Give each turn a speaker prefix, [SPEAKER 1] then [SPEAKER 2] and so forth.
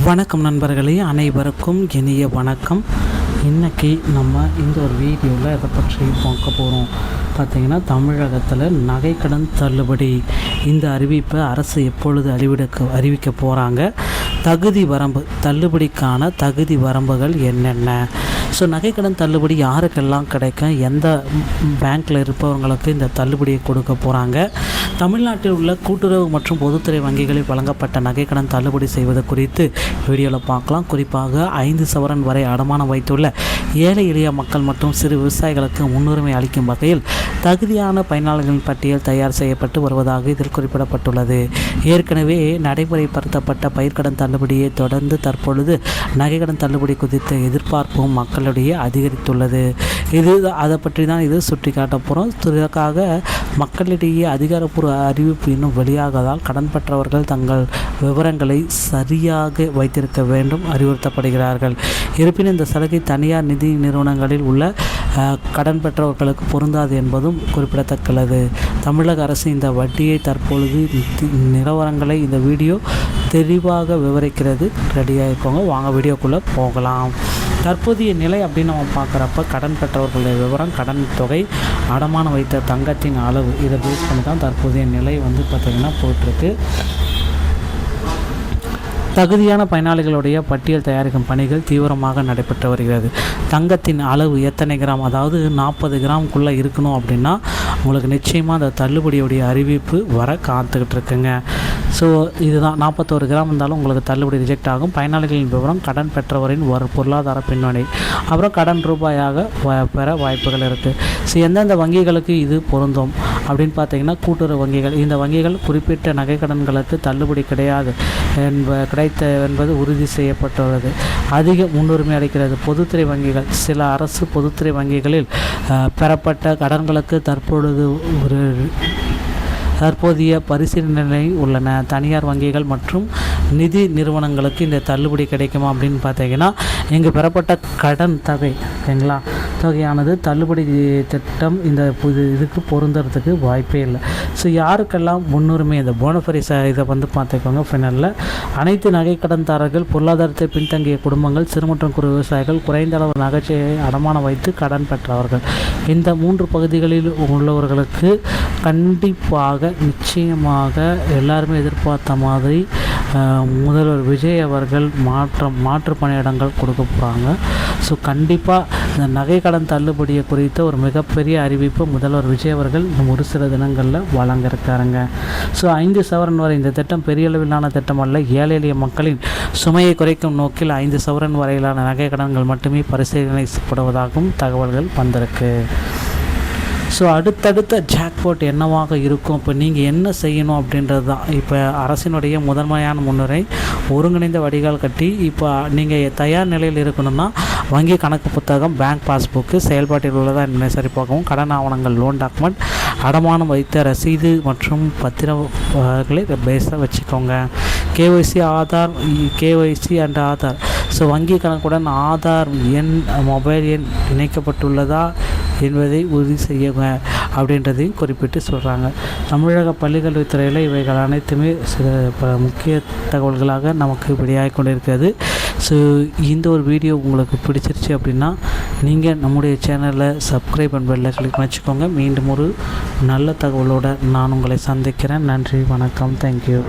[SPEAKER 1] வணக்கம் நண்பர்களே, அனைவருக்கும் இனிய வணக்கம். இன்றைக்கி நம்ம இந்த ஒரு வீடியோவில் எதை பற்றி பார்க்க போகிறோம் பார்த்திங்கன்னா, தமிழகத்தில் நகைக்கடன் தள்ளுபடி இந்த அறிவிப்பை அரசு எப்பொழுது அறிவிக்க போகிறாங்க, தகுதி வரம்பு தள்ளுபடிக்கான தகுதி வரம்புகள் என்னென்ன, ஸோ நகைக்கடன் தள்ளுபடி யாருக்கெல்லாம் கிடைக்கும், எந்த பேங்க்கில் இருப்பவங்களுக்கு இந்த தள்ளுபடியை கொடுக்க போகிறாங்க, தமிழ்நாட்டில் உள்ள கூட்டுறவு மற்றும் பொதுத்துறை வங்கிகளில் வழங்கப்பட்ட நகைக்கடன் தள்ளுபடி செய்வது குறித்து வீடியோவில் பார்க்கலாம். குறிப்பாக 5 சவரன் வரை அடமானம் வைத்துள்ள ஏழை எளிய மக்கள் மற்றும் சிறு விவசாயிகளுக்கு முன்னுரிமை அளிக்கும் வகையில் தகுதியான பயனாளர்களின் பட்டியல் தயார் செய்யப்பட்டு வருவதாக இதில் குறிப்பிடப்பட்டுள்ளது. ஏற்கனவே நடைமுறைப்படுத்தப்பட்ட பயிர்க்கடன் தள்ளுபடியை தொடர்ந்து தற்பொழுது நகைக்கடன் தள்ளுபடி குறித்த எதிர்பார்ப்பும் மக்களிடையே அதிகரித்துள்ளது. அதை பற்றி தான் இது சுட்டி காட்ட போகிறோம். இதற்காக மக்களிடையே அதிகாரப்பூர்வ அறிவிப்பு இன்னும் வெளியாகதால் கடன் பெற்றவர்கள் தங்கள் விவரங்களை சரியாக வைத்திருக்க வேண்டும் அறிவுறுத்தப்படுகிறார்கள். இருப்பினும் இந்த சலுகை தனியார் நிதி நிறுவனங்களில் உள்ள கடன் பெற்றவர்களுக்கு பொருந்தாது என்பதும் குறிப்பிடத்தக்கது. தமிழக அரசு இந்த வட்டியை தற்பொழுது நிலவரங்களை இந்த வீடியோ தெளிவாக விவரிக்கிறது. ரெடியாக இருக்கவங்க வாங்க வீடியோக்குள்ளே போகலாம். தற்போதைய நிலை அப்படின்னு நம்ம பார்க்குறப்ப கடன் பெற்றவர்களுடைய விவரம், கடன் தொகை, அடமானம் வைத்த தங்கத்தின் அளவு, இதை பேஸ் பண்ணி தான் தற்போதைய நிலை பார்த்திங்கன்னா போயிட்டுருக்கு. தகுதியான பயனாளிகளுடைய பட்டியல் தயாரிக்கும் பணிகள் தீவிரமாக நடைபெற்று வருகிறது. தங்கத்தின் அளவு எத்தனை கிராம், அதாவது 40 கிராமுக்குள்ளே இருக்கணும் அப்படின்னா உங்களுக்கு நிச்சயமாக அந்த தள்ளுபடியுடைய அறிவிப்பு வர காத்துக்கிட்டு இருக்குங்க. ஸோ இதுதான் 41 கிராம் இருந்தாலும் உங்களுக்கு தள்ளுபடி ரிஜெக்ட் ஆகும். பயனாளிகளின் விவரம், கடன் பெற்றவரின் ஒரு பொருளாதார பின்னணி, அப்புறம் கடன் ரூபாயாக பெற வாய்ப்புகள் இருக்குது. ஸோ எந்தெந்த வங்கிகளுக்கு இது பொருந்தும் அப்படின்னு பார்த்தீங்கன்னா, கூட்டுறவு வங்கிகள். இந்த வங்கிகள் குறிப்பிட்ட நகைக்கடன்களுக்கு தள்ளுபடி கிடைத்த என்பது உறுதி செய்யப்பட்டுள்ளது. அதிக முன்னுரிமை அளிக்கிறது. பொதுத்துறை வங்கிகள். சில அரசு பொதுத்துறை வங்கிகளில் பெறப்பட்ட கடன்களுக்கு தற்போதைய பரிசீலனை உள்ளன. தனியார் வங்கிகள் மற்றும் நிதி நிறுவனங்களுக்கு இந்த தள்ளுபடி கிடைக்குமா அப்படின்னு பார்த்தீங்கன்னா, இங்கு பெறப்பட்ட கடன் தொகையானது தள்ளுபடி திட்டம் இதுக்கு பொருந்துறதுக்கு வாய்ப்பே இல்லை. ஸோ யாருக்கெல்லாம் முன்னுரிமை, இந்த போனஃபரிஸ் இதை பார்த்துக்கோங்க. ஃபைனலில் அனைத்து நகைக்கடன்தாரர்கள், பொருளாதாரத்தை பின்தங்கிய குடும்பங்கள், சிறு மற்றும் குறு விவசாயிகள், குறைந்த அளவு நகைச்சையை அடமானம் வைத்து கடன் பெற்றவர்கள், இந்த 3 பகுதிகளில் உள்ளவர்களுக்கு கண்டிப்பாக நிச்சயமாக எல்லாருமே எதிர்பார்த்த மாதிரி முதல்வர் விஜய் அவர்கள் மாற்று பணியிடங்கள் கொடுக்க போகிறாங்க. ஸோ கண்டிப்பாக இந்த நகைக்கடன் தள்ளுபடியை குறித்த ஒரு மிகப்பெரிய அறிவிப்பு முதல்வர் விஜய் அவர்கள் ஒரு சில தினங்களில் வழங்க இருக்காருங்க. ஸோ 5 சவரன் வரை இந்த திட்டம் பெரிய அளவிலான திட்டம் அல்ல. ஏழை எளிய மக்களின் சுமையை குறைக்கும் நோக்கில் 5 சவரன் வரையிலான நகைக்கடன்கள் மட்டுமே பரிசீலனைப்படுவதாகவும் தகவல்கள் வந்திருக்கு. ஸோ அடுத்தடுத்த ஜாக்பாட் என்னவாக இருக்கும், இப்போ நீங்கள் என்ன செய்யணும் அப்படின்றது தான். இப்போ அரசினுடைய முதன்மையான முன்னுரை ஒருங்கிணைந்த வடிகால் கட்டி, இப்போ நீங்கள் தயார் நிலையில் இருக்கணும்னா வங்கி கணக்கு புத்தகம், பேங்க் பாஸ்புக்கு செயல்பாட்டில் உள்ளதா என்பதை சரிபார்க்கவும், கடன் ஆவணங்கள், லோன் டாக்குமெண்ட், அடமானம் வைத்த ரசீது மற்றும் பத்திரங்களை பேஸாக வச்சுக்கோங்க. KYC and Aadhaar. ஸோ வங்கி கணக்குடன் ஆதார் எண், மொபைல் எண் இணைக்கப்பட்டுள்ளதா என்பதை உறுதி செய்யுங்க அப்படின்றதையும் குறிப்பிட்டு சொல்கிறாங்க. தமிழக பள்ளிக்கல்வித்துறையில் இவைகள் அனைத்துமே சில முக்கிய தகவல்களாக நமக்கு வெளியாகி கொண்டிருக்கிறது. ஸோ இந்த ஒரு வீடியோ உங்களுக்கு பிடிச்சிருச்சு அப்படின்னா நீங்கள் நம்முடைய சேனலை சப்ஸ்கிரைப் அண்ட் பெல்லை கிளிக் வச்சுக்கோங்க. மீண்டும் ஒரு நல்ல தகவலோடு நான் உங்களை சந்திக்கிறேன். நன்றி, வணக்கம், தேங்க்யூ.